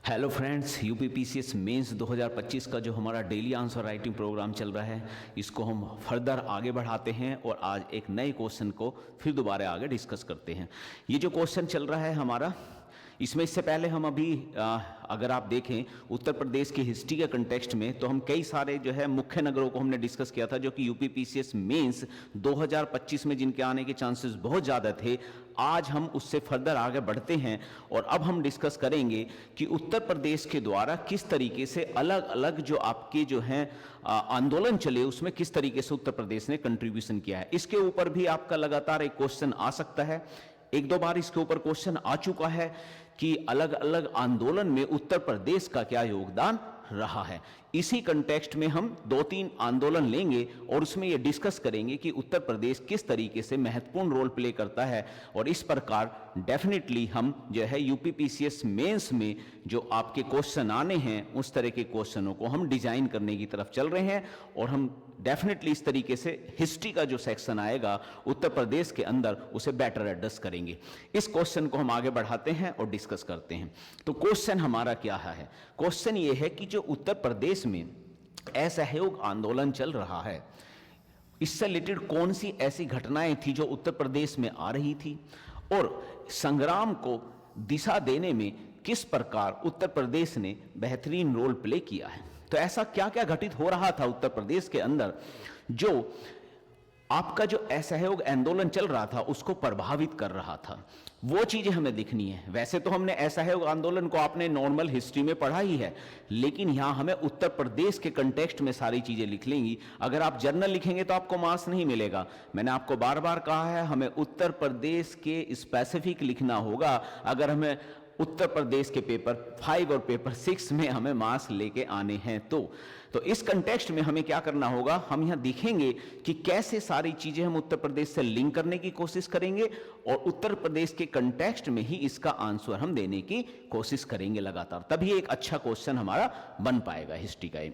Hello friends, UPPCS mains 2025 का जो हमारा डेली आंसर राइटिंग प्रोग्राम चल रहा है, इसको हम फर्दर आगे बढ़ाते हैं और आज एक नए क्वेश्चन को फिर दोबारा आगे डिस्कस करते हैं। ये जो क्वेश्चन चल रहा है हमारा, इसमें इससे पहले हम अभी अगर आप देखें उत्तर प्रदेश की हिस्ट्री के कंटेक्स्ट में, तो हम कई सारे जो है मुख्य नगरों को हमने डिस्कस किया था जो कि यूपीपीसीएस मेंस 2025 में जिनके आने के चांसेस बहुत ज़्यादा थे। आज हम उससे फर्दर आगे बढ़ते हैं और अब हम डिस्कस करेंगे कि उत्तर प्रदेश के द्वारा किस तरीके से अलग अलग जो आपके जो हैं आंदोलन चले, उसमें किस तरीके से उत्तर प्रदेश ने कंट्रीब्यूशन किया है। इसके ऊपर भी आपका लगातार एक क्वेश्चन आ सकता है। एक दो बार इसके ऊपर क्वेश्चन आ चुका है कि अलग अलग आंदोलन में उत्तर प्रदेश का क्या योगदान रहा है। इसी कंटेक्स्ट में हम दो तीन आंदोलन लेंगे और उसमें यह डिस्कस करेंगे कि उत्तर प्रदेश किस तरीके से महत्वपूर्ण रोल प्ले करता है। और इस प्रकार डेफिनेटली हम जो है यूपीपीसीएस मेंस में जो आपके क्वेश्चन आने हैं, उस तरह के क्वेश्चनों को हम डिजाइन करने की तरफ चल रहे हैं। और हम डेफिनेटली इस तरीके से हिस्ट्री का जो सेक्शन आएगा उत्तर प्रदेश के अंदर, उसे बेटर एड्रेस करेंगे। इस क्वेश्चन को हम आगे बढ़ाते हैं और डिस्कस करते हैं। तो क्वेश्चन हमारा क्या है? क्वेश्चन ये है कि जो उत्तर प्रदेश में असहयोग आंदोलन चल रहा है, इससे रिलेटेड कौन सी ऐसी घटनाएं थी जो उत्तर प्रदेश में आ रही थी और संग्राम को दिशा देने में किस प्रकार उत्तर प्रदेश ने बेहतरीन रोल प्ले किया है। तो ऐसा क्या क्या घटित हो रहा था उत्तर प्रदेश के अंदर जो आपका जो असहयोग आंदोलन चल रहा था उसको प्रभावित कर रहा था, वो चीजें हमें दिखनी है। वैसे तो हमने असहयोग आंदोलन को आपने नॉर्मल हिस्ट्री में पढ़ा ही है, लेकिन यहां हमें उत्तर प्रदेश के कंटेक्स्ट में सारी चीजें लिख लेंगी। अगर आप जर्नल लिखेंगे तो आपको मार्क्स नहीं मिलेगा। मैंने आपको बार बार कहा है, हमें उत्तर प्रदेश के स्पेसिफिक लिखना होगा। अगर हमें उत्तर प्रदेश के पेपर 5 और पेपर 6 में हमें मार्क्स लेके आने हैं तो इस कंटेक्स्ट में हमें क्या करना होगा, हम यहां देखेंगे कि कैसे सारी चीजें हम उत्तर प्रदेश से लिंक करने की कोशिश करेंगे और उत्तर प्रदेश के कंटेक्स्ट में ही इसका आंसर हम देने की कोशिश करेंगे लगातार। तभी एक अच्छा क्वेश्चन हमारा बन पाएगा हिस्ट्री का।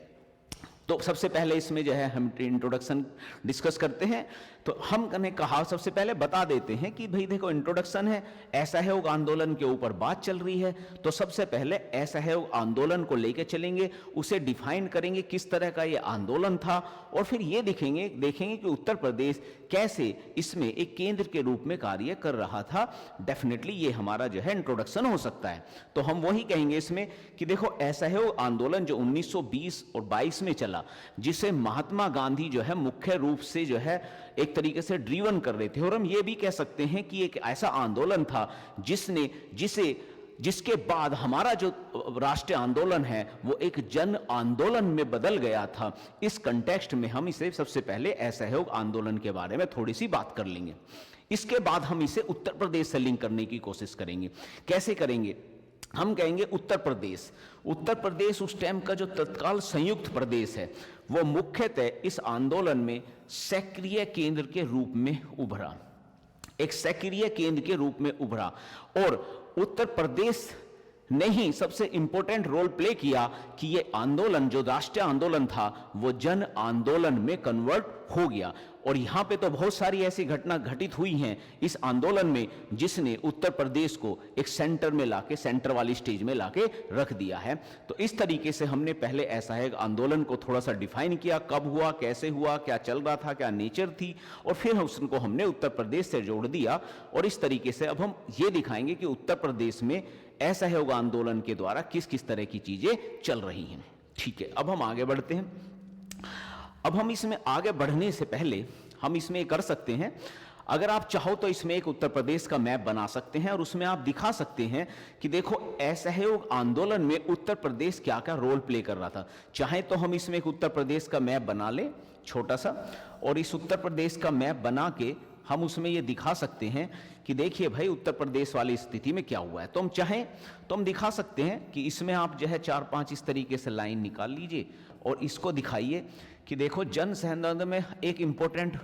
तो सबसे पहले इसमें जो है हम इंट्रोडक्शन डिस्कस करते हैं। तो हमने कहा, सबसे पहले बता देते हैं कि भाई देखो, इंट्रोडक्शन है, असहयोग आंदोलन के ऊपर बात चल रही है। तो सबसे पहले असहयोग आंदोलन को लेकर चलेंगे, उसे डिफाइन करेंगे किस तरह का ये आंदोलन था, और फिर ये देखेंगे कि उत्तर प्रदेश कैसे इसमें एक केंद्र के रूप में कार्य कर रहा था। डेफिनेटली ये हमारा जो है इंट्रोडक्शन हो सकता है। तो हम वही कहेंगे इसमें कि देखो, असहयोग आंदोलन जो 1920 और 22 में चला, जिसे महात्मा गांधी जो है मुख्य रूप से जो है एक तरीके से ड्रीवन कर रहे थे। और हम ये भी कह सकते हैं कि एक ऐसा आंदोलन था जिसके बाद हमारा जो राष्ट्रीय आंदोलन है वो एक जन आंदोलन में बदल गया था। इस कंटेक्स्ट में हम इसे सबसे पहले असहयोग आंदोलन के बारे में थोड़ी सी बात कर लेंगे। इसके बाद हम इसे उत्तर प्रदेश से लिंक करने की कोशिश करेंगे। कैसे करेंगे? हम कहेंगे उत्तर प्रदेश उस टाइम का जो तत्काल संयुक्त प्रदेश है, वो मुख्यतः इस आंदोलन में सक्रिय केंद्र के रूप में उभरा, एक सक्रिय केंद्र के रूप में उभरा। और उत्तर प्रदेश ने ही सबसे इंपॉर्टेंट रोल प्ले किया कि ये आंदोलन जो राष्ट्रीय आंदोलन था वो जन आंदोलन में कन्वर्ट हो गया। और यहां पे तो बहुत सारी ऐसी घटना घटित हुई हैं इस आंदोलन में, जिसने उत्तर प्रदेश को एक सेंटर में लाके, सेंटर वाली स्टेज में लाके रख दिया है। तो इस तरीके से हमने पहले असहयोग आंदोलन को थोड़ा सा डिफाइन किया, कब हुआ, कैसे हुआ, क्या चल रहा था, क्या नेचर थी, और फिर उसको हमने उत्तर प्रदेश से जोड़ दिया। और इस तरीके से अब हम ये दिखाएंगे कि उत्तर प्रदेश में असहयोग आंदोलन के द्वारा किस किस तरह की चीजें चल रही हैं। ठीक है, अब हम आगे बढ़ते हैं। अब हम इसमें आगे बढ़ने से पहले हम इसमें कर सकते हैं, अगर आप चाहो तो इसमें एक उत्तर प्रदेश का मैप बना सकते हैं और उसमें आप दिखा सकते हैं कि देखो, असहयोग आंदोलन में उत्तर प्रदेश क्या क्या रोल प्ले कर रहा था। चाहे तो हम इसमें एक उत्तर प्रदेश का मैप बना लें छोटा सा, और इस उत्तर प्रदेश का मैप बना के हम उसमें ये दिखा सकते हैं कि देखिए भाई, उत्तर प्रदेश वाली स्थिति में क्या हुआ है। तो हम चाहें तो हम दिखा सकते हैं कि इसमें आप जो है 4-5 इस तरीके से लाइन निकाल लीजिए और इसको दिखाइए कि देखो, जन सैद्धांत में एक इम्पोर्टेंट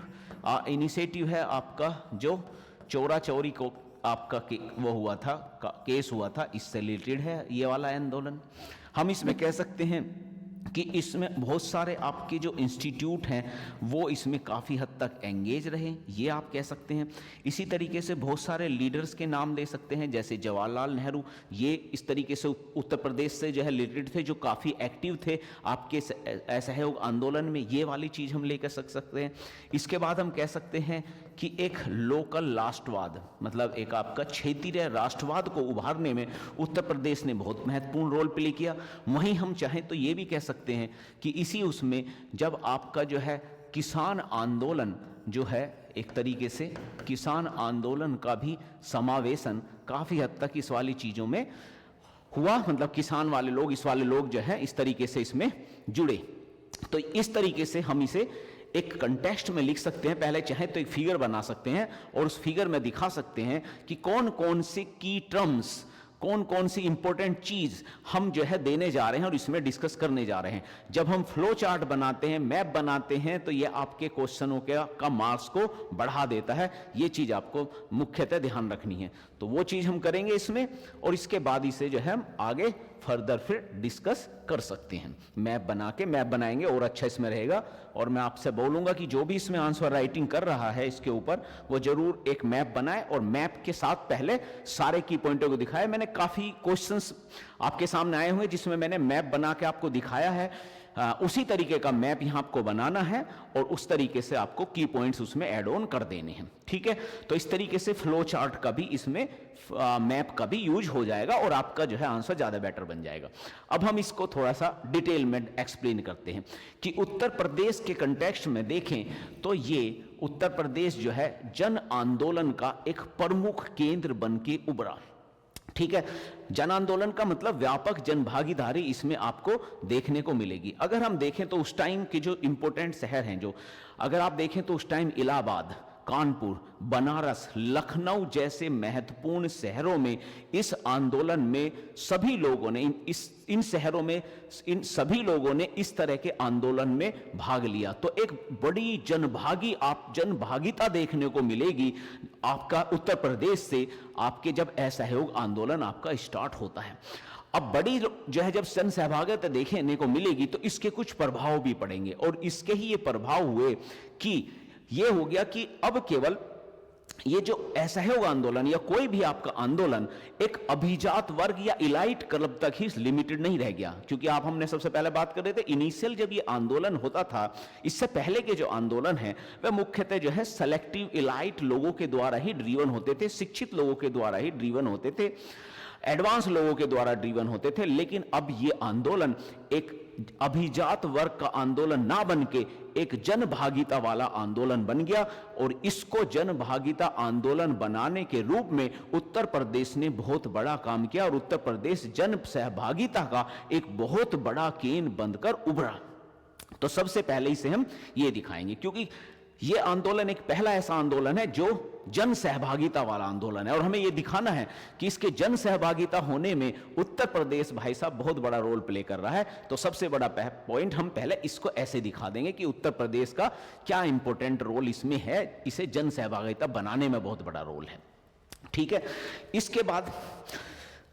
इनिशिएटिव है आपका, जो चौरा चौरी को आपका वो हुआ था, केस हुआ था, इससे रिलेटेड है ये वाला आंदोलन। हम इसमें कह सकते हैं कि इसमें बहुत सारे आपके जो इंस्टीट्यूट हैं वो इसमें काफ़ी हद तक एंगेज रहे, ये आप कह सकते हैं। इसी तरीके से बहुत सारे लीडर्स के नाम ले सकते हैं, जैसे जवाहरलाल नेहरू, ये इस तरीके से उत्तर प्रदेश से जो है रिलेटेड थे, जो काफ़ी एक्टिव थे आपके असहयोग आंदोलन में, ये वाली चीज़ हम लेकर सकते हैं। इसके बाद हम कह सकते हैं कि एक लोकल राष्ट्रवाद, मतलब एक आपका क्षेत्रीय राष्ट्रवाद को उभारने में उत्तर प्रदेश ने बहुत महत्वपूर्ण रोल प्ले किया। वहीं हम चाहें तो ये भी कह सकते हैं कि इसी उसमें जब आपका जो है किसान आंदोलन जो है, एक तरीके से किसान आंदोलन का भी समावेशन काफ़ी हद तक इस वाली चीज़ों में हुआ, मतलब किसान वाले लोग, इस वाले लोग जो है इस तरीके से इसमें जुड़े। तो इस तरीके से हम इसे एक कंटेक्स्ट में लिख सकते हैं। पहले चाहे तो एक फिगर बना सकते हैं और उस फिगर में दिखा सकते हैं कि कौन कौन से की टर्म्स, कौन कौन सी इंपॉर्टेंट चीज हम जो है देने जा रहे हैं और इसमें डिस्कस करने जा रहे हैं। जब हम फ्लो चार्ट बनाते हैं, मैप बनाते हैं, तो ये आपके क्वेश्चनों का मार्क्स को बढ़ा देता है। ये चीज आपको मुख्यतः ध्यान रखनी है। तो वो चीज हम करेंगे इसमें, और इसके बाद इसे जो है हम आगे फर्दर फिर डिस्कस कर सकते हैं। मैप बनाएंगे और अच्छा इसमें रहेगा। और मैं आपसे बोलूंगा कि जो भी इसमें आंसर राइटिंग कर रहा है इसके ऊपर, वो जरूर एक मैप बनाए और मैप के साथ पहले सारे की पॉइंटों को दिखाए। मैंने काफी क्वेश्चंस आपके सामने आए हुए जिसमें मैंने मैप बना के आपको दिखाया है। उसी तरीके का मैप यहां आपको बनाना है और उस तरीके से आपको की पॉइंट्स उसमें ऐड ऑन कर देने हैं। ठीक है, तो इस तरीके से फ्लो चार्ट का भी इसमें मैप का भी यूज हो जाएगा और आपका जो है आंसर ज्यादा बेटर बन जाएगा। अब हम इसको थोड़ा सा डिटेल में एक्सप्लेन करते हैं कि उत्तर प्रदेश के कंटेक्स्ट में देखें तो ये उत्तर प्रदेश जो है जन आंदोलन का एक प्रमुख केंद्र बन के उभरा। ठीक है, जन आंदोलन का मतलब व्यापक जन भागीदारी इसमें आपको देखने को मिलेगी। अगर हम देखें तो उस टाइम के जो इंपॉर्टेंट शहर हैं, जो अगर आप देखें तो उस टाइम इलाहाबाद, कानपुर, बनारस, लखनऊ जैसे महत्वपूर्ण शहरों में इस आंदोलन में सभी लोगों ने इन शहरों में इन सभी लोगों ने इस तरह के आंदोलन में भाग लिया। तो एक बड़ी जनभागिता देखने को मिलेगी आपका उत्तर प्रदेश से, आपके जब असहयोग आंदोलन आपका स्टार्ट होता है। अब बड़ी जो है जब जन सहभागिता देखने को मिलेगी तो इसके कुछ प्रभाव भी पड़ेंगे, और इसके ही ये प्रभाव हुए कि ये हो गया कि अब केवल ये जो असहयोग आंदोलन या कोई भी आपका आंदोलन एक अभिजात वर्ग या इलाइट क्लब तक ही लिमिटेड नहीं रह गया। क्योंकि हमने सबसे पहले बात कर रहे थे, इनिशियल जब ये आंदोलन होता था, इससे पहले के जो आंदोलन है वह मुख्यतः जो है सेलेक्टिव इलाइट लोगों के द्वारा ही ड्रीवन होते थे, शिक्षित लोगों के द्वारा ही ड्रीवन होते थे, एडवांस लोगों के द्वारा ड्रीवन होते थे। लेकिन अब ये आंदोलन एक अभिजात वर्ग का आंदोलन ना बन के एक जन भागीता वाला आंदोलन बन गया, और इसको जन भागीता आंदोलन बनाने के रूप में उत्तर प्रदेश ने बहुत बड़ा काम किया, और उत्तर प्रदेश जन सहभागिता का एक बहुत बड़ा केंद्र बनकर उभरा। तो सबसे पहले इसे हम ये दिखाएंगे, क्योंकि ये आंदोलन एक पहला ऐसा आंदोलन है जो जन सहभागिता वाला आंदोलन है, और हमें ये दिखाना है कि इसके जन सहभागिता होने में उत्तर प्रदेश भाई साहब बहुत बड़ा रोल प्ले कर रहा है। तो सबसे बड़ा पॉइंट हम पहले इसको ऐसे दिखा देंगे कि उत्तर प्रदेश का क्या इंपॉर्टेंट रोल इसमें है, इसे जन सहभागिता बनाने में बहुत बड़ा रोल है। ठीक है, इसके बाद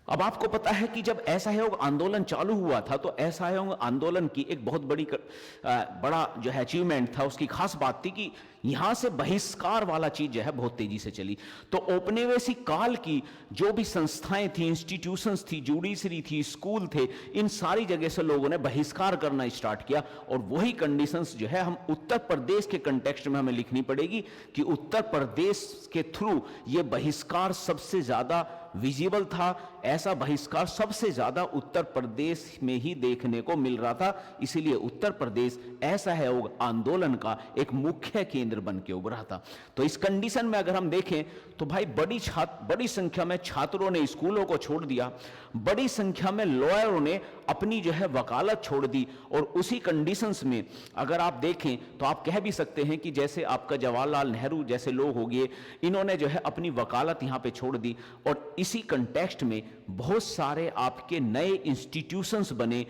अब आपको पता है कि जब असहयोग आंदोलन चालू हुआ था तो असहयोग आंदोलन की एक बहुत बड़ा जो है अचीवमेंट था, उसकी खास बात थी कि यहां से बहिष्कार वाला चीज जो है बहुत तेजी से चली। तो औपनिवेशिक काल की जो भी संस्थाएं थी, इंस्टीट्यूशंस थी, जुडिशरी थी, स्कूल थे, इन सारी जगह से लोगों ने बहिष्कार करना स्टार्ट किया। और वही कंडीशंस जो है हम उत्तर प्रदेश के कंटेक्स्ट में हमें लिखनी पड़ेगी कि उत्तर प्रदेश के थ्रू ये बहिष्कार सबसे ज्यादा विजिबल था। ऐसा बहिष्कार सबसे ज्यादा उत्तर प्रदेश में ही देखने को मिल रहा था, इसीलिए उत्तर प्रदेश असहयोग आंदोलन का एक मुख्य केंद्र बन के उभरा था। तो इस कंडीशन में अगर हम देखें तो भाई बड़ी संख्या में छात्रों ने स्कूलों को छोड़ दिया, बड़ी संख्या में लॉयरों ने अपनी जो है वकालत छोड़ दी। और उसी कंडीशंस में अगर आप देखें तो आप कह भी सकते हैं कि जैसे आपका जवाहरलाल नेहरू जैसे लोग हो गए, इन्होंने जो है अपनी वकालत यहां पे छोड़ दी। और इसी कंटेक्स्ट में बहुत सारे आपके नए इंस्टीट्यूशंस बने,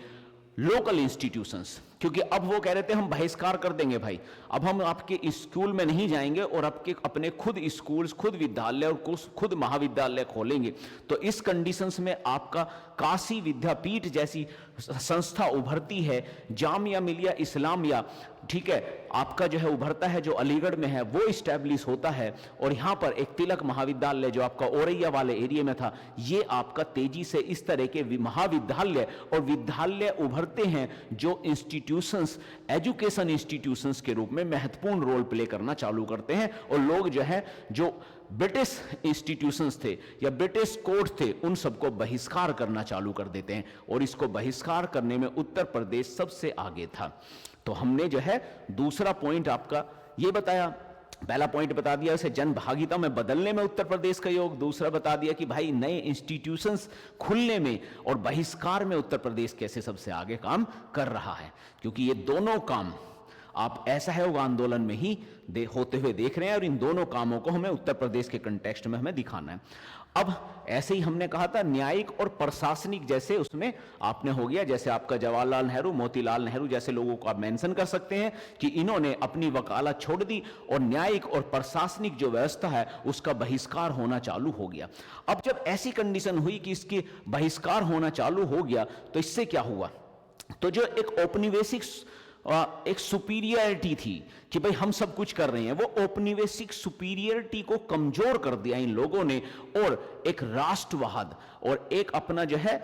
लोकल इंस्टीट्यूशंस, क्योंकि अब वो कह रहे थे हम बहिष्कार कर देंगे भाई, अब हम आपके स्कूल में नहीं जाएंगे और आपके अपने खुद स्कूल्स, खुद विद्यालय और खुद महाविद्यालय खोलेंगे। तो इस कंडीशंस में आपका काशी विद्यापीठ जैसी संस्था उभरती है, जामिया मिलिया इस्लामिया, ठीक है, आपका जो है उभरता है, जो अलीगढ़ में है वो इस्टेब्लिश होता है। और यहाँ पर एक तिलक महाविद्यालय जो आपका औरैया वाले एरिया में था, ये आपका तेजी से इस तरह के महाविद्यालय और विद्यालय उभरते हैं जो इंस्टीट्यूशंस, एजुकेशन इंस्टीट्यूशंस के रूप में महत्वपूर्ण रोल प्ले करना चालू करते हैं। और लोग जो है, जो ब्रिटिश इंस्टीट्यूशंस थे या ब्रिटिश कोर्ट थे, उन सबको बहिष्कार करना चालू कर देते हैं। और इसको बहिष्कार करने में उत्तर प्रदेश सबसे आगे था। तो हमने जो है दूसरा पॉइंट आपका ये बताया, पहला पॉइंट बता दिया उसे जन भागीदारी में बदलने में उत्तर प्रदेश का योग, दूसरा बता दिया कि भाई नए इंस्टीट्यूशंस खुलने में और बहिष्कार में उत्तर प्रदेश कैसे सबसे आगे काम कर रहा है। क्योंकि ये दोनों काम आप असहयोग आंदोलन में ही होते हुए देख रहे हैं और इन दोनों कामों को हमें उत्तर प्रदेश के कंटेक्स्ट में हमें दिखाना है। अब ऐसे ही हमने कहा था न्यायिक और प्रशासनिक, जैसे उसमें आपने हो गया, जैसे आपका जवाहरलाल नेहरू, मोतीलाल नेहरू जैसे लोगों को आप मेंशन कर सकते हैं कि इन्होंने अपनी वकालत छोड़ दी और न्यायिक और प्रशासनिक जो व्यवस्था है उसका बहिष्कार होना चालू हो गया। अब जब ऐसी कंडीशन हुई कि इसकी बहिष्कार होना चालू हो गया तो इससे क्या हुआ, तो जो एक औपनिवेशिक एक सुपीरियरिटी थी कि भाई हम सब कुछ कर रहे हैं, वो औपनिवेशिक सुपीरियरिटी को कमजोर कर दिया इन लोगों ने और एक राष्ट्रवाद और एक अपना जो है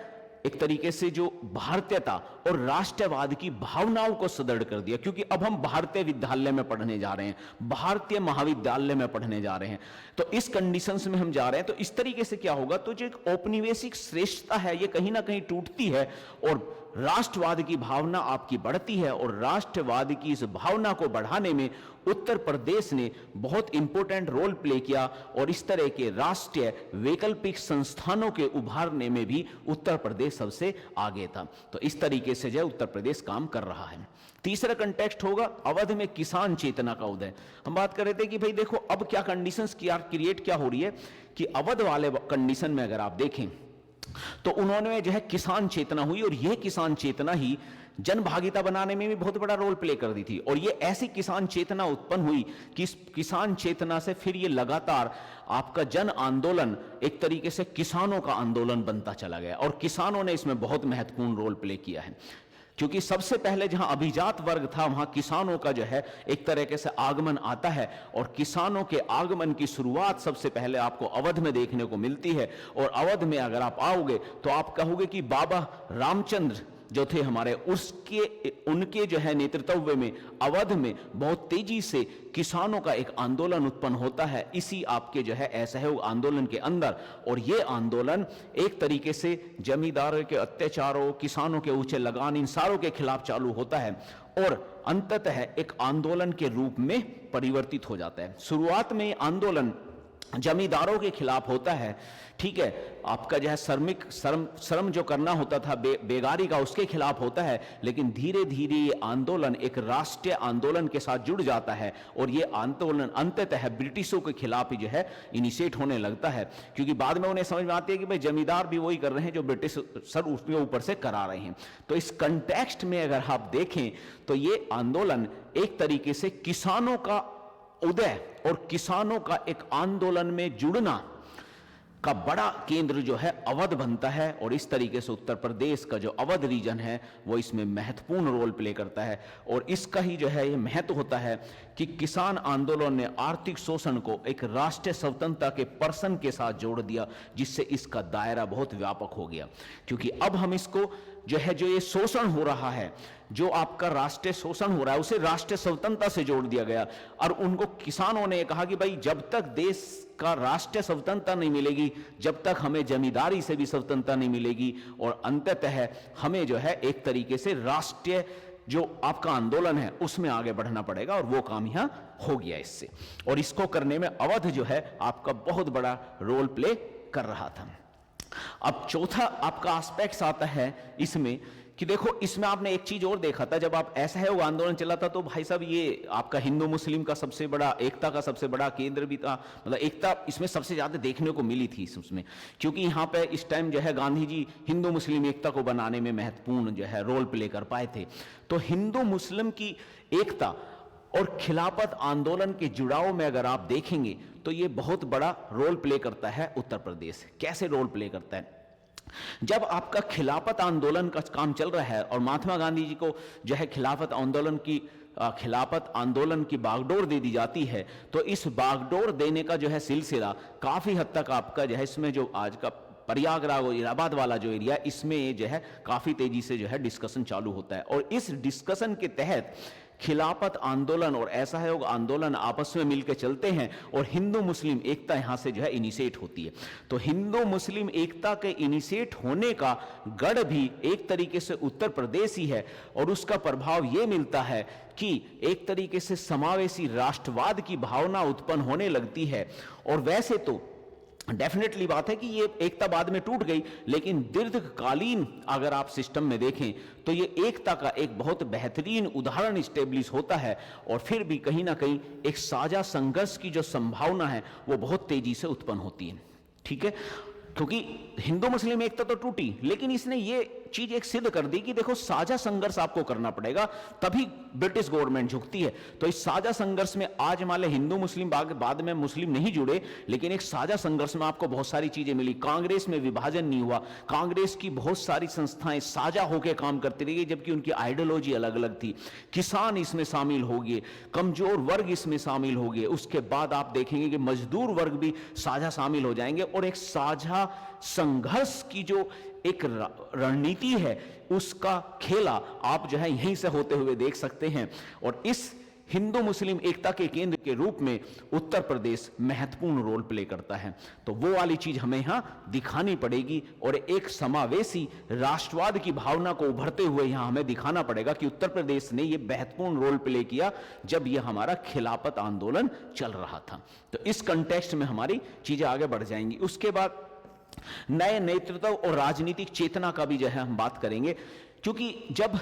एक तरीके से जो भारतीयता और राष्ट्रवाद की भावनाओं को सुदृढ़ कर दिया। क्योंकि अब हम भारतीय विद्यालय में पढ़ने जा रहे हैं, भारतीय महाविद्यालय में पढ़ने जा रहे हैं, तो इस कंडीशंस में हम जा रहे हैं। तो इस तरीके से क्या होगा, तो जो एक औपनिवेशिक श्रेष्ठता है ये कहीं ना कहीं टूटती है और राष्ट्रवाद की भावना आपकी बढ़ती है। और राष्ट्रवाद की इस भावना को बढ़ाने में उत्तर प्रदेश ने बहुत इंपॉर्टेंट रोल प्ले किया और इस तरह के राष्ट्रीय वैकल्पिक संस्थानों के उभारने में भी उत्तर प्रदेश सबसे आगे था। तो इस तरीके से जो उत्तर प्रदेश काम कर रहा है। तीसरा कंटेक्स्ट होगा अवध में किसान चेतना का उदय। हम बात कर रहे थे कि भाई देखो अब क्या कंडीशंस क्रिएट क्या हो रही है कि अवध वाले कंडीशन में अगर आप देखें तो उन्होंने जो है किसान चेतना हुई और यह किसान चेतना ही जन भागीदारी बनाने में भी बहुत बड़ा रोल प्ले कर दी थी। और ये ऐसी किसान चेतना उत्पन्न हुई कि इस किसान चेतना से फिर ये लगातार आपका जन आंदोलन एक तरीके से किसानों का आंदोलन बनता चला गया और किसानों ने इसमें बहुत महत्वपूर्ण रोल प्ले किया है। क्योंकि सबसे पहले जहां अभिजात वर्ग था वहां किसानों का जो है एक तरीके से आगमन आता है और किसानों के आगमन की शुरुआत सबसे पहले आपको अवध में देखने को मिलती है। और अवध में अगर आप आओगे तो आप कहोगे कि बाबा रामचंद्र जो थे हमारे, उनके जो है नेतृत्व में अवध में बहुत तेजी से किसानों का एक आंदोलन उत्पन्न होता है इसी आपके जो है असहयोग आंदोलन के अंदर। और ये आंदोलन एक तरीके से जमींदारों के अत्याचारों, किसानों के ऊंचे लगान, इन सारों के खिलाफ चालू होता है और अंततः एक आंदोलन के रूप में परिवर्तित हो जाता है। शुरुआत में आंदोलन जमींदारों के खिलाफ होता है, ठीक है, आपका जो है श्रम जो करना होता था बेगारी का, उसके खिलाफ होता है। लेकिन धीरे धीरे ये आंदोलन एक राष्ट्रीय आंदोलन के साथ जुड़ जाता है और ये आंदोलन अंततः ब्रिटिशों के खिलाफ ही जो है इनिशिएट होने लगता है। क्योंकि बाद में उन्हें समझ में आती है कि भाई जमींदार भी वही कर रहे हैं जो ब्रिटिश सर उसके ऊपर से करा रहे हैं। तो इस कंटेक्स्ट में अगर आप देखें तो ये आंदोलन एक तरीके से किसानों का उदय और किसानों का एक आंदोलन में जुड़ना का बड़ा केंद्र जो है अवध बनता है। और इस तरीके से उत्तर प्रदेश का जो अवध रीजन है वो इसमें महत्वपूर्ण रोल प्ले करता है। और इसका ही जो है ये महत्व होता है कि किसान आंदोलन ने आर्थिक शोषण को एक राष्ट्रीय स्वतंत्रता के पर्सन के साथ जोड़ दिया, जिससे इसका दायरा बहुत व्यापक हो गया। क्योंकि अब हम इसको जो है जो ये शोषण हो रहा है, जो आपका राष्ट्रीय शोषण हो रहा है, उसे राष्ट्रीय स्वतंत्रता से जोड़ दिया गया। और उनको किसानों ने कहा कि भाई जब तक देश का राष्ट्रीय स्वतंत्रता नहीं मिलेगी, जब तक हमें जमींदारी से भी स्वतंत्रता नहीं मिलेगी और अंततः हमें जो है एक तरीके से राष्ट्रीय जो आपका आंदोलन है उसमें आगे बढ़ना पड़ेगा। और वो काम यहां हो गया इससे। और इसको करने में अवध जो है आपका बहुत बड़ा रोल प्ले कर रहा था। अब चौथा आपका एस्पेक्ट्स आता है इसमें कि देखो इसमें आपने एक चीज और देखा था, जब आप असहयोग आंदोलन चला था तो भाई साहब ये आपका हिंदू मुस्लिम का सबसे बड़ा एकता का सबसे बड़ा केंद्र भी था। मतलब एकता इसमें सबसे ज्यादा देखने को मिली थी उसमें, क्योंकि यहाँ पे इस टाइम जो है गांधी जी हिंदू मुस्लिम एकता को बनाने में महत्वपूर्ण जो है रोल प्ले कर पाए थे। तो हिंदू मुस्लिम की एकता और खिलाफत आंदोलन के जुड़ाव में अगर आप देखेंगे तो ये बहुत बड़ा रोल प्ले करता है उत्तर प्रदेश। कैसे रोल प्ले करता है? जब आपका खिलाफत आंदोलन का काम चल रहा है और महात्मा गांधी जी को जो है खिलाफत आंदोलन की बागडोर दे दी जाती है, तो इस बागडोर देने का जो है सिलसिला काफी हद तक आपका जो है, इसमें जो आज का प्रयागराज और इलाहाबाद वाला जो एरिया, इसमें जो है काफी तेजी से जो है डिस्कशन चालू होता है। और इस डिस्कशन के तहत खिलाफत आंदोलन और असहयोग आंदोलन आपस में मिलकर चलते हैं और हिंदू मुस्लिम एकता यहां से जो है इनिशिएट होती है। तो हिंदू मुस्लिम एकता के इनिशिएट होने का गढ़ भी एक तरीके से उत्तर प्रदेश ही है, और उसका प्रभाव यह मिलता है कि एक तरीके से समावेशी राष्ट्रवाद की भावना उत्पन्न होने लगती है। और वैसे तो डेफिनेटली बात है कि ये एकता बाद में टूट गई, लेकिन दीर्घकालीन अगर आप सिस्टम में देखें तो ये एकता का एक बहुत बेहतरीन उदाहरण स्टेब्लिश होता है, और फिर भी कहीं ना कहीं एक साझा संघर्ष की जो संभावना है वो बहुत तेजी से उत्पन्न होती है। ठीक है, क्योंकि हिंदू मुस्लिम एकता तो टूटी, लेकिन इसने ये चीज एक सिद्ध कर दी कि देखो साझा संघर्ष आपको करना पड़ेगा, तभी ब्रिटिश गवर्नमेंट झुकती है। तो इस साझा संघर्ष में आज मान ले हिंदू मुस्लिम बाद में मुस्लिम नहीं जुड़े, लेकिन एक साझा संघर्ष में आपको बहुत सारी चीजें मिली। कांग्रेस में विभाजन नहीं हुआ, कांग्रेस की बहुत सारी संस्थाएं साझा होकर काम करती रही, जबकि उनकी आइडियोलॉजी अलग अलग थी। किसान इसमें शामिल हो गए, कमजोर वर्ग इसमें शामिल हो गए, उसके बाद आप देखेंगे कि मजदूर वर्ग भी साझा शामिल हो जाएंगे, और एक साझा संघर्ष की जो एक रणनीति है उसका खेला आप जो है यहीं से होते हुए देख सकते हैं। और इस हिंदू मुस्लिम एकता के केंद्र के रूप में उत्तर प्रदेश महत्वपूर्ण रोल प्ले करता है। तो वो वाली चीज हमें यहां दिखानी पड़ेगी, और एक समावेशी राष्ट्रवाद की भावना को उभरते हुए यहां हमें दिखाना पड़ेगा कि उत्तर प्रदेश ने ये महत्वपूर्ण रोल प्ले किया जब यह हमारा खिलाफत आंदोलन चल रहा था। तो इस कंटेक्स्ट में हमारी चीजें आगे बढ़ जाएंगी। उसके बाद नए नेतृत्व और राजनीतिक चेतना का भी जो है हम बात करेंगे, क्योंकि जब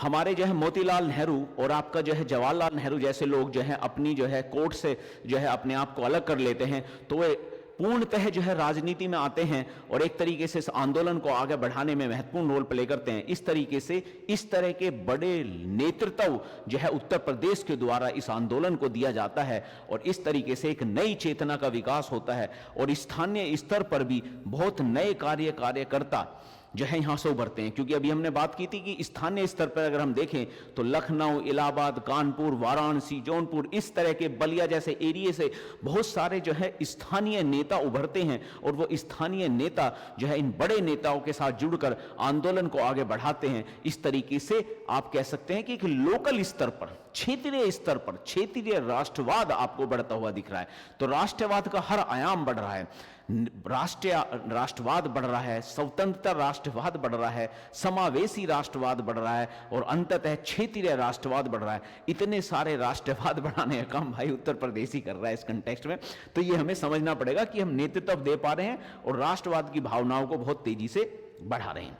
हमारे जो है मोतीलाल नेहरू और आपका जो है जवाहरलाल नेहरू जैसे लोग जो है अपनी जो है कोर्ट से जो है अपने आप को अलग कर लेते हैं, तो वे पूर्णतः जो है राजनीति में आते हैं और एक तरीके से इस आंदोलन को आगे बढ़ाने में महत्वपूर्ण रोल प्ले करते हैं। इस तरीके से इस तरह के बड़े नेतृत्व जो है उत्तर प्रदेश के द्वारा इस आंदोलन को दिया जाता है, और इस तरीके से एक नई चेतना का विकास होता है, और स्थानीय स्तर पर भी बहुत नए कार्यकर्ता जो है यहां से उभरते हैं। क्योंकि अभी हमने बात की थी कि स्थानीय स्तर पर अगर हम देखें तो लखनऊ, इलाहाबाद, कानपुर, वाराणसी, जौनपुर, इस तरह के बलिया जैसे एरिया से बहुत सारे जो है स्थानीय नेता उभरते हैं, और वो स्थानीय नेता जो है इन बड़े नेताओं के साथ जुड़कर आंदोलन को आगे बढ़ाते हैं। इस तरीके से आप कह सकते हैं कि एक लोकल स्तर पर, क्षेत्रीय स्तर पर क्षेत्रीय राष्ट्रवाद आपको बढ़ता हुआ दिख रहा है। तो राष्ट्रवाद का हर आयाम बढ़ रहा है, राष्ट्रवाद बढ़ रहा है, स्वतंत्रता राष्ट्रवाद बढ़ रहा है, समावेशी राष्ट्रवाद बढ़ रहा है, और अंततः क्षेत्रीय राष्ट्रवाद बढ़ रहा है। इतने सारे राष्ट्रवाद बढ़ाने का काम भाई उत्तर प्रदेश ही कर रहा है इस कंटेक्स्ट में। तो ये हमें समझना पड़ेगा कि हम नेतृत्व दे पा रहे हैं और राष्ट्रवाद की भावनाओं को बहुत तेजी से बढ़ा रहे हैं।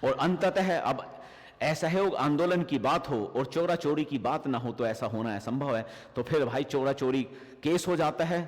और अंततः अब असहयोग आंदोलन की बात हो और चोरा चोरी की बात ना हो तो ऐसा होना असंभव है। तो फिर भाई चोरा चोरी केस हो जाता है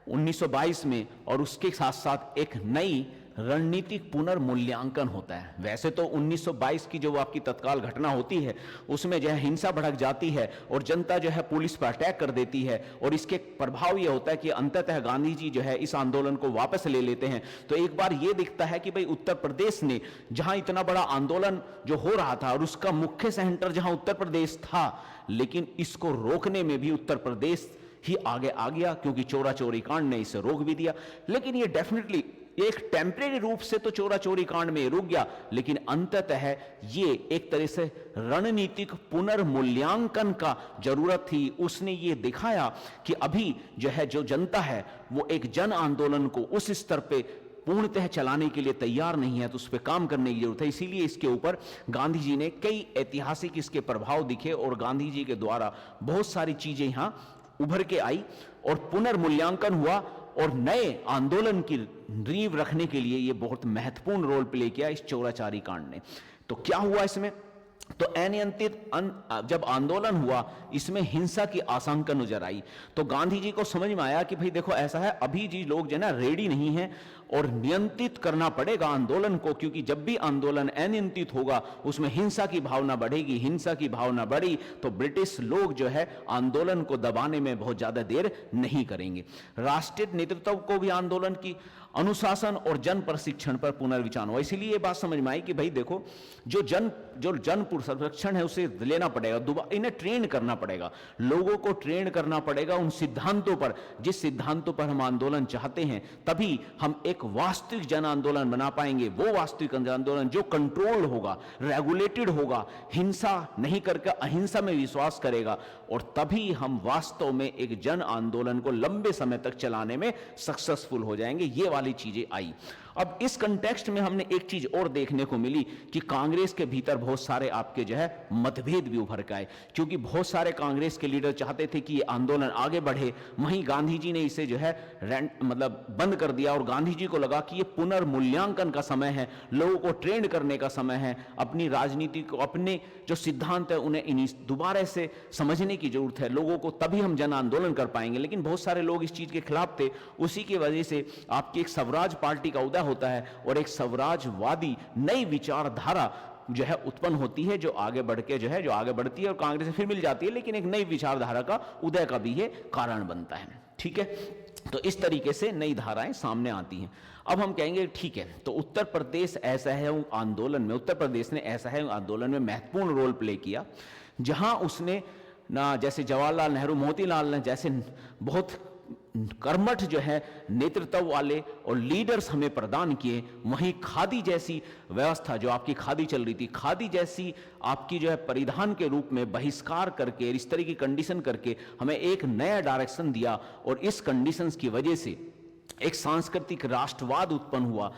1922 में, और उसके साथ साथ एक नई रणनीतिक पुनर्मूल्यांकन होता है। वैसे तो 1922 की जो आपकी तत्काल घटना होती है उसमें जो है हिंसा भड़क जाती है और जनता जो है पुलिस पर अटैक कर देती है, और इसके प्रभाव ये होता है कि अंततः गांधी जी जो है इस आंदोलन को वापस ले लेते हैं। तो एक बार ये दिखता है कि भाई उत्तर प्रदेश ने, जहां इतना बड़ा आंदोलन जो हो रहा था और उसका मुख्य सेंटर जहां उत्तर प्रदेश था, लेकिन इसको रोकने में भी उत्तर प्रदेश ही आगे आ गया, क्योंकि चोरा चोरी कांड ने इसे रोक भी दिया। लेकिन ये डेफिनेटली एक टेम्परेरी रूप से तो चोरा चोरी कांड में रुक गया, लेकिन अंततः ये एक तरह से रणनीतिक पुनर्मूल्यांकन का जरूरत थी। उसने ये दिखाया कि अभी जो है जो जनता है वो एक जन आंदोलन को उस स्तर पे पूर्णतः चलाने के लिए तैयार नहीं है, तो उस पर काम करने की जरूरत है। इसीलिए इसके ऊपर गांधी जी ने कई ऐतिहासिक इसके प्रभाव दिखे, और गांधी जी के द्वारा बहुत सारी चीजें यहां उभर के आई और पुनर्मूल्यांकन हुआ, और नए आंदोलन की नींव रखने के लिए यह बहुत महत्वपूर्ण रोल प्ले किया इस चोराचारी कांड ने। तो क्या हुआ इसमें? तो अनियंत्रित जब आंदोलन हुआ, इसमें हिंसा की आशंका नजर आई। तो गांधी जी को समझ में आया कि भाई देखो ऐसा है, अभी जी लोग जो है ना रेडी नहीं है और नियंत्रित करना पड़ेगा आंदोलन को, क्योंकि जब भी आंदोलन अनियंत्रित होगा उसमें हिंसा की भावना बढ़ेगी। हिंसा की भावना बढ़ी तो ब्रिटिश लोग जो है आंदोलन को दबाने में बहुत ज्यादा देर नहीं करेंगे। राष्ट्रीय नेतृत्व को भी आंदोलन की अनुशासन और जन प्रशिक्षण पर पुनर्विचार हुआ। इसीलिए ये बात समझ में आई कि भाई देखो जो जन प्रशिक्षण है उसे लेना पड़ेगा, दोबारा इन्हें ट्रेन करना पड़ेगा, लोगों को ट्रेन करना पड़ेगा उन सिद्धांतों पर, जिस सिद्धांतों पर हम आंदोलन चाहते हैं। तभी हम एक वास्तविक जन आंदोलन बना पाएंगे, वो वास्तविक जन आंदोलन जो कंट्रोल होगा, रेगुलेटेड होगा, हिंसा नहीं करके अहिंसा में विश्वास करेगा, और तभी हम वास्तव में एक जन आंदोलन को लंबे समय तक चलाने में सक्सेसफुल हो जाएंगे। ये वाली चीजें आई। अब इस कंटेक्स्ट में हमने एक चीज और देखने को मिली कि कांग्रेस के भीतर बहुत सारे आपके जो है मतभेद भी उभर के आए, क्योंकि बहुत सारे कांग्रेस के लीडर चाहते थे कि ये आंदोलन आगे बढ़े, वहीं गांधी जी ने इसे जो है मतलब बंद कर दिया, और गांधी जी को लगा कि ये पुनर्मूल्यांकन का समय है, लोगों को ट्रेंड करने का समय है, अपनी राजनीति को, अपने जो सिद्धांत है उन्हें दोबारा से समझने की जरूरत है लोगों को, तभी हम जन आंदोलन कर पाएंगे। लेकिन बहुत सारे लोग इस चीज के खिलाफ थे। उसी की वजह से आपकी एक स्वराज पार्टी का उदय होता है और एक स्वराजवादी नई विचारधारा जो है उत्पन्न होती है, जो आगे बढ़ के जो है जो आगे बढ़ती है और कांग्रेस से फिर मिल जाती है, लेकिन एक नई विचारधारा का उदय का भी ये कारण बनता है। ठीक है, तो इस तरीके से नई धाराएं सामने आती हैं। अब हम कहेंगे ठीक है, तो उत्तर प्रदेश ऐसा है आंदोलन में, उत्तर प्रदेश ने ऐसा है आंदोलन में महत्वपूर्ण रोल प्ले किया, जहां उसने ना जैसे जवाहरलाल नेहरू, मोतीलाल ने जैसे बहुत कर्मठ जो है नेतृत्व वाले और लीडर्स हमें प्रदान किए, वहीं खादी जैसी व्यवस्था जो आपकी खादी चल रही थी, खादी जैसी आपकी जो है परिधान के रूप में बहिष्कार करके, इस तरह की कंडीशन करके हमें एक नया डायरेक्शन दिया, और इस कंडीशंस की वजह से एक सांस्कृतिक राष्ट्रवाद उत्पन्न हुआ।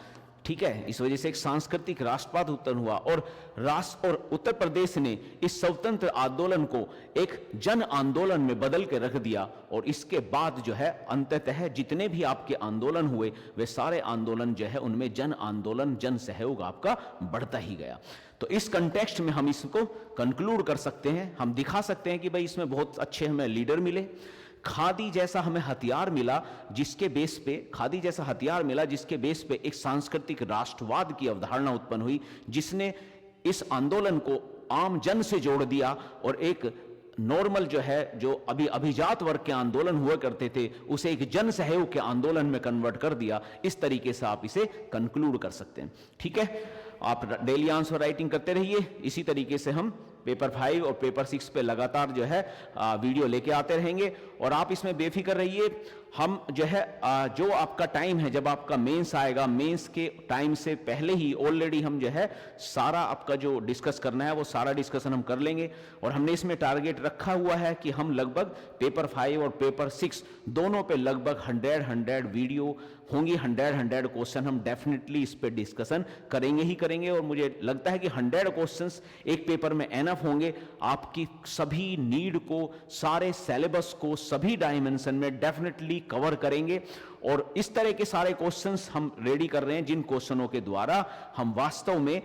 ठीक है, इस वजह से एक सांस्कृतिक राष्ट्रवाद उत्पन्न हुआ, और उत्तर प्रदेश ने इस स्वतंत्र आंदोलन को एक जन आंदोलन में बदल के रख दिया, और इसके बाद जो है अंततः जितने भी आपके आंदोलन हुए वे सारे आंदोलन जो है उनमें जन आंदोलन, जन सहयोग आपका बढ़ता ही गया। तो इस कंटेक्स्ट में हम इसको कंक्लूड कर सकते हैं, हम दिखा सकते हैं कि भाई इसमें बहुत अच्छे हमें लीडर मिले, खादी जैसा हमें हथियार मिला जिसके बेस पे, खादी जैसा हथियार मिला जिसके बेस पे एक सांस्कृतिक राष्ट्रवाद की अवधारणा उत्पन्न हुई, जिसने इस आंदोलन को आम जन से जोड़ दिया और एक नॉर्मल जो है, जो अभी अभिजात वर्ग के आंदोलन हुआ करते थे, उसे एक जन सहयोग के आंदोलन में कन्वर्ट कर दिया। इस तरीके से आप इसे कंक्लूड कर सकते हैं। ठीक है, आप डेली आंसर राइटिंग करते रहिए, इसी तरीके से हम पेपर 5 और पेपर 6 पे लगातार जो है वीडियो लेके आते रहेंगे, और आप इसमें बेफिक्र रहिए। हम जो है जो आपका टाइम है, जब आपका मेंस आएगा, मेंस के टाइम से पहले ही ऑलरेडी हम जो है सारा आपका जो डिस्कस करना है वो सारा डिस्कशन हम कर लेंगे, और हमने इसमें टारगेट रखा हुआ है कि हम लगभग पेपर 5 और पेपर 6 दोनों पे लगभग 100 वीडियो होंगी, 100 क्वेश्चन हम डेफिनेटली इस पे डिस्कशन करेंगे ही करेंगे, और मुझे लगता है कि 100 क्वेश्चंस एक पेपर में एनफ होंगे, आपकी सभी नीड को, सारे सिलेबस को, सभी डायमेंशन में डेफिनेटली कवर करेंगे। और इस तरह के सारे क्वेश्चंस हम रेडी कर रहे हैं जिन क्वेश्चनों के द्वारा हम वास्तव में,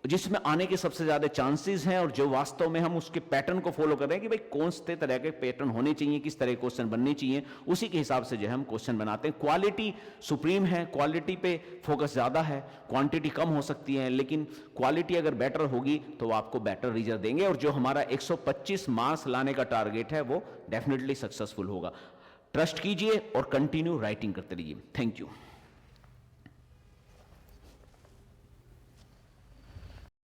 जिसमें आने के सबसे ज्यादा चांसेस हैं, और जो वास्तव में हम उसके पैटर्न को फॉलो कर रहे हैं कि भाई कौन से तरह के पैटर्न होने चाहिए, किस तरह के क्वेश्चन बनने चाहिए, उसी के हिसाब से जो है हम क्वेश्चन बनाते हैं। क्वालिटी सुप्रीम है, क्वालिटी पे फोकस ज्यादा है, क्वांटिटी कम हो सकती है, लेकिन क्वालिटी अगर बेटर होगी तो आपको बेटर रिजल्ट देंगे, और जो हमारा 125 मार्क्स लाने का टारगेट है वो डेफिनेटली सक्सेसफुल होगा। ट्रस्ट कीजिए और कंटिन्यू राइटिंग करते रहिए। Thank you.